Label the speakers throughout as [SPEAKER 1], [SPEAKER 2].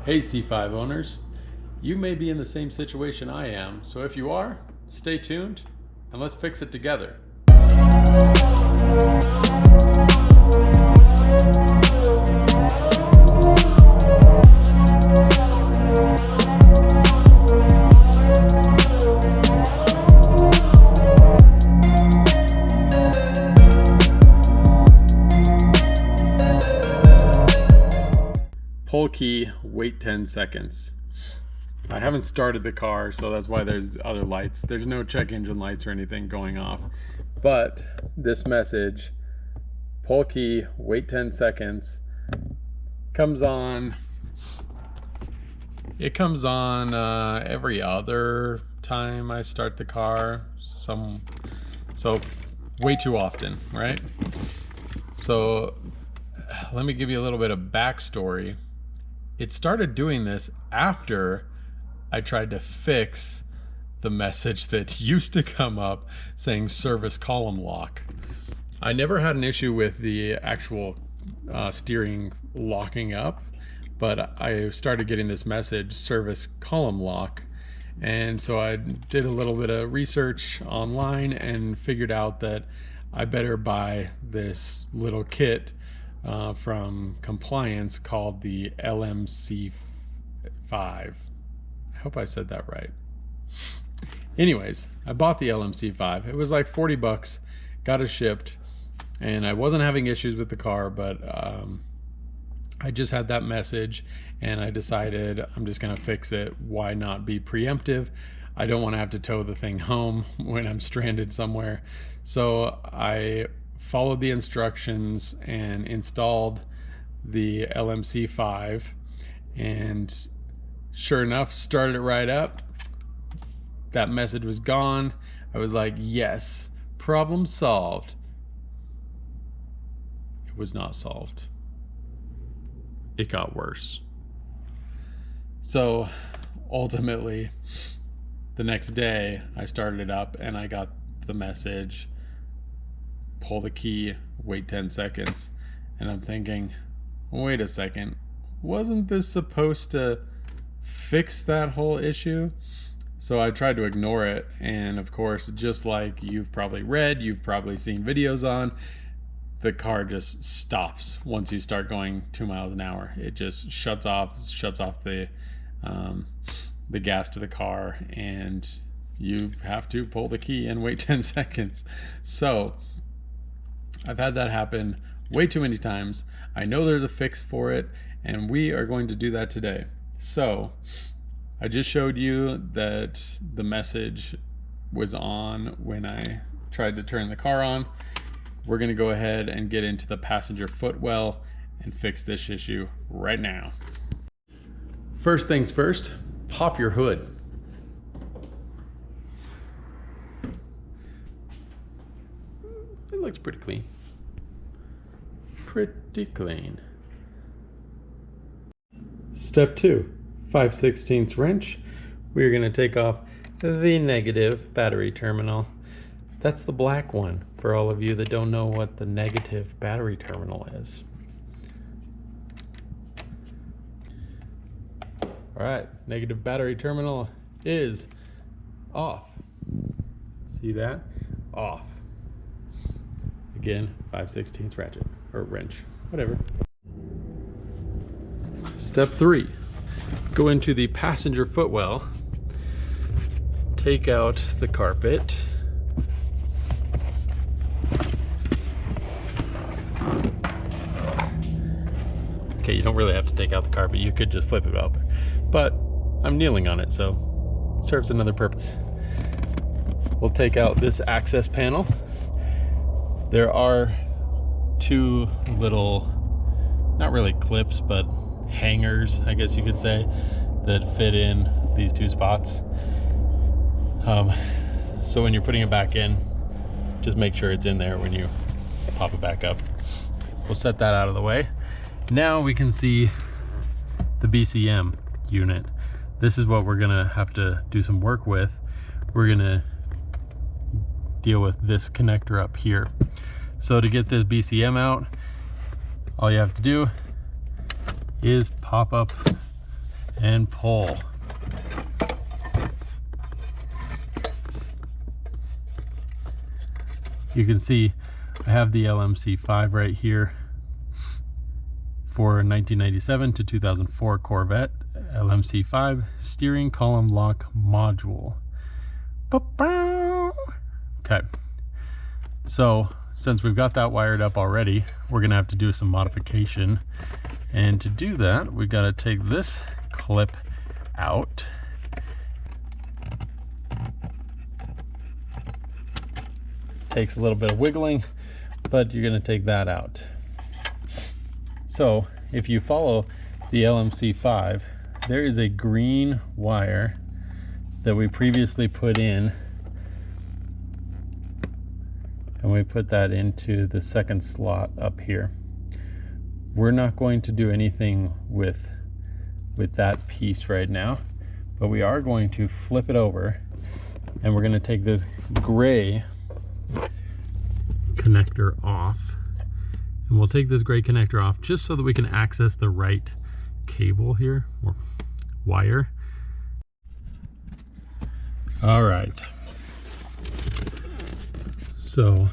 [SPEAKER 1] Hey C5 owners, you may be in the same situation I am, so if you are, stay tuned and let's fix it together. Pull key, wait 10 seconds. I haven't started the car, so that's why there's other lights. There's no check engine lights or anything going off. But this message, pull key, wait 10 seconds, comes on. It comes on every other time I start the car. So way too often, right? So let me give you a little bit of backstory. It started doing this after I tried to fix the message that used to come up saying service column lock. I never had an issue with the actual steering locking up, but I started getting this message, service column lock. And so I did a little bit of research online and figured out that I better buy this little kit from Compliance called the LMC5. I hope I said that right. Anyways, I bought the LMC5. It was like 40 bucks, got it shipped, and I wasn't having issues with the car, but I just had that message and I decided I'm just gonna fix it. Why not be preemptive? I don't want to have to tow the thing home when I'm stranded somewhere. So I followed the instructions and installed the LMC5, and sure enough, started it right up. That message was gone. I was like, yes, problem solved. It was not solved. It got worse. So ultimately, the next day I started it up and I got the message, pull the key, wait 10 seconds. And I'm thinking, wait a second, wasn't this supposed to fix that whole issue? So I tried to ignore it. And of course, just like you've probably read, you've probably seen videos on, the car just stops once you start going 2 miles an hour. It just shuts off the gas to the car, and you have to pull the key and wait 10 seconds. So I've had that happen way too many times. I know there's a fix for it, and we are going to do that today. So I just showed you that the message was on when I tried to turn the car on. We're going to go ahead and get into the passenger footwell and fix this issue right now. First things first, pop your hood. It looks pretty clean. Pretty clean. Step 2, 5/16 wrench. We're going to take off the negative battery terminal. That's the black one, for all of you that don't know what the negative battery terminal is. All right, negative battery terminal is off. See that? Off. Again, 5/16 ratchet or wrench, whatever. Step 3, go into the passenger footwell, take out the carpet. Okay, you don't really have to take out the carpet, you could just flip it up, but I'm kneeling on it, so it serves another purpose. We'll take out this access panel. There are two little, not really clips, but hangers, I guess you could say, that fit in these two spots. So when you're putting it back in, just make sure it's in there when you pop it back up. We'll set that out of the way. Now we can see the BCM unit. This is what we're gonna have to do some work with. We're gonna deal with this connector up here. So to get this BCM out, all you have to do is pop up and pull. You can see I have the LMC5 right here for 1997 to 2004 Corvette LMC5 steering column lock module. Okay, so since we've got that wired up already, we're gonna have to do some modification. And to do that, we gotta take this clip out. Takes a little bit of wiggling, but you're gonna take that out. So if you follow the LMC5, there is a green wire that we previously put in, and we put that into the second slot up here. We're not going to do anything with that piece right now, but we are going to flip it over, and we're going to take this gray connector off, and we'll take this gray connector off just so that we can access the right cable here, or wire. All right, so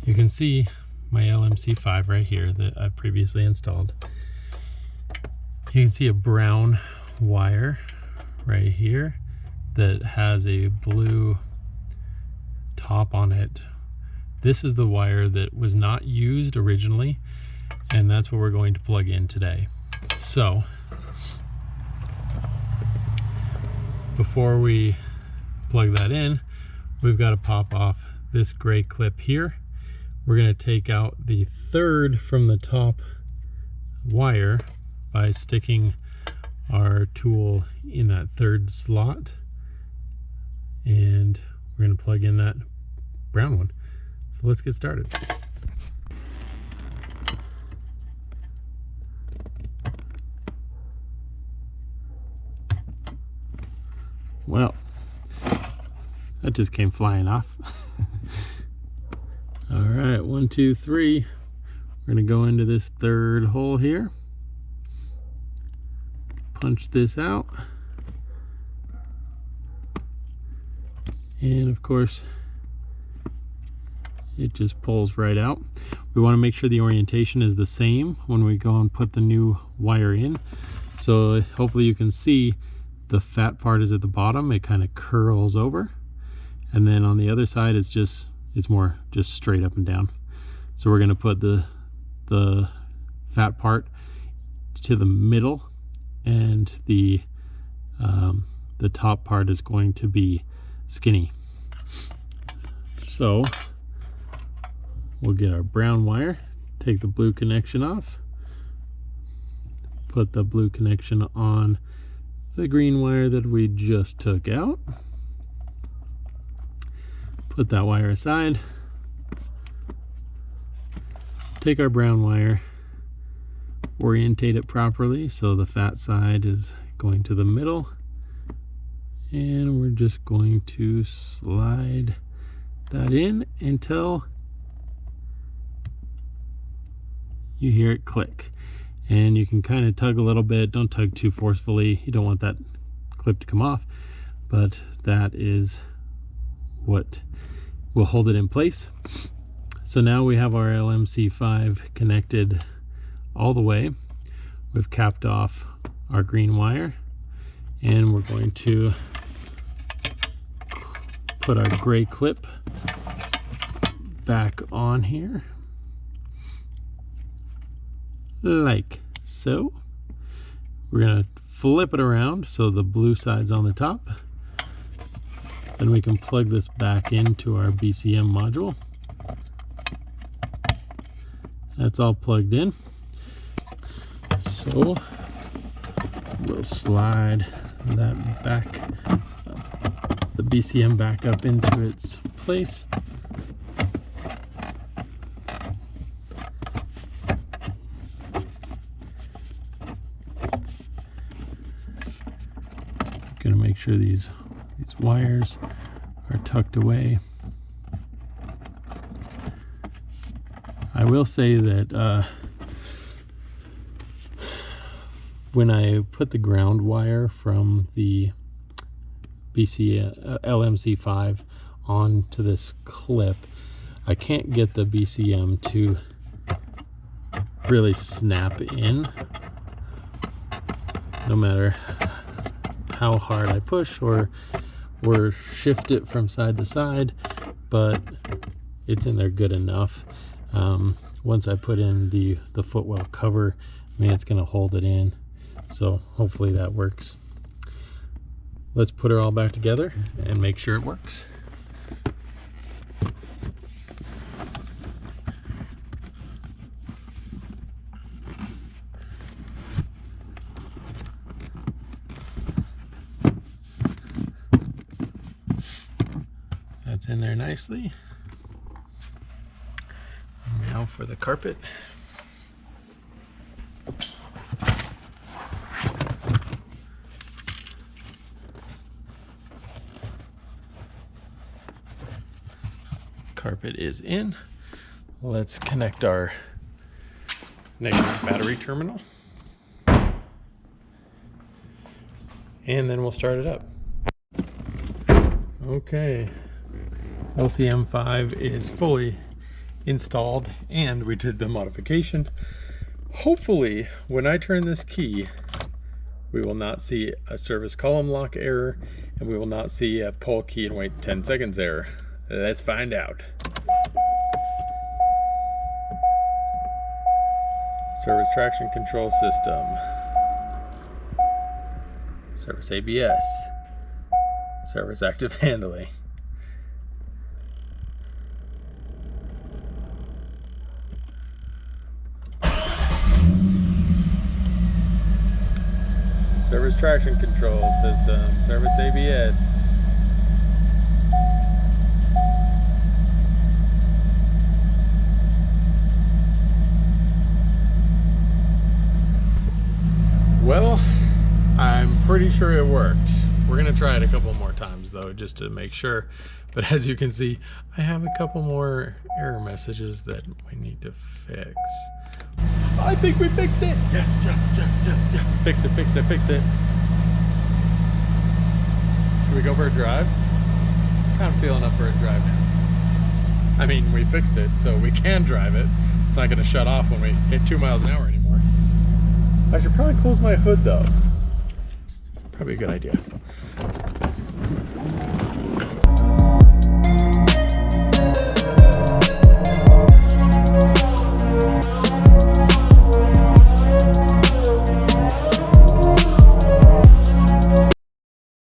[SPEAKER 1] you can see my LMC5 right here that I previously installed. You can see a brown wire right here that has a blue top on it. This is the wire that was not used originally, and that's what we're going to plug in today. So before we plug that in, we've got to pop off this gray clip here. We're going to take out the third from the top wire by sticking our tool in that third slot, and we're going to plug in that brown one. So let's get started. Well, that just came flying off. All right, 1, 2, 3. We're gonna go into this third hole here. Punch this out. And of course, it just pulls right out. We want to make sure the orientation is the same when we go and put the new wire in. So hopefully you can see the fat part is at the bottom. It kind of curls over. And then on the other side, it's more just straight up and down. So we're going to put the fat part to the middle, and the top part is going to be skinny. So we'll get our brown wire, take the blue connection off, put the blue connection on the green wire that we just took out, put that wire aside, take our brown wire, orientate it properly so the fat side is going to the middle, and we're just going to slide that in until you hear it click. And you can kind of tug a little bit. Don't tug too forcefully. You don't want that clip to come off, but that is what will hold it in place. So now we have our LMC5 connected all the way. We've capped off our green wire, and we're going to put our gray clip back on here, like so. We're going to flip it around so the blue side's on the top. Then we can plug this back into our BCM module. That's all plugged in. So we'll slide that back, the BCM back up into its place. Gonna make sure these wires are tucked away. I will say that
[SPEAKER 2] when I put the ground wire from the LMC5 onto this clip, I can't get the BCM to really snap in, no matter how hard I push or shift it from side to side, but it's in there good enough. Once I put in the footwell cover, I mean, it's gonna hold it in, so hopefully that works. Let's put it all back together and make sure it works. That's in there nicely. Now for the carpet. Carpet is in. Let's connect our negative battery terminal. And then we'll start it up. Okay. LCM5 is fully installed and we did the modification. Hopefully, when I turn this key, we will not see a service column lock error and we will not see a pull key and wait 10 seconds error. Let's find out. Service traction control system. Service ABS. Service active handling. Service traction control system, service ABS. Well, I'm pretty sure it worked. We're gonna try it a couple more times though, just to make sure. But as you can see, I have a couple more error messages that we need to fix. I think we fixed it. Yes. Fixed it. Should we go for a drive? Kind of feeling up for a drive now. I mean, we fixed it, so we can drive it. It's not gonna shut off when we hit 2 miles an hour anymore. I should probably close my hood though. Probably a good idea.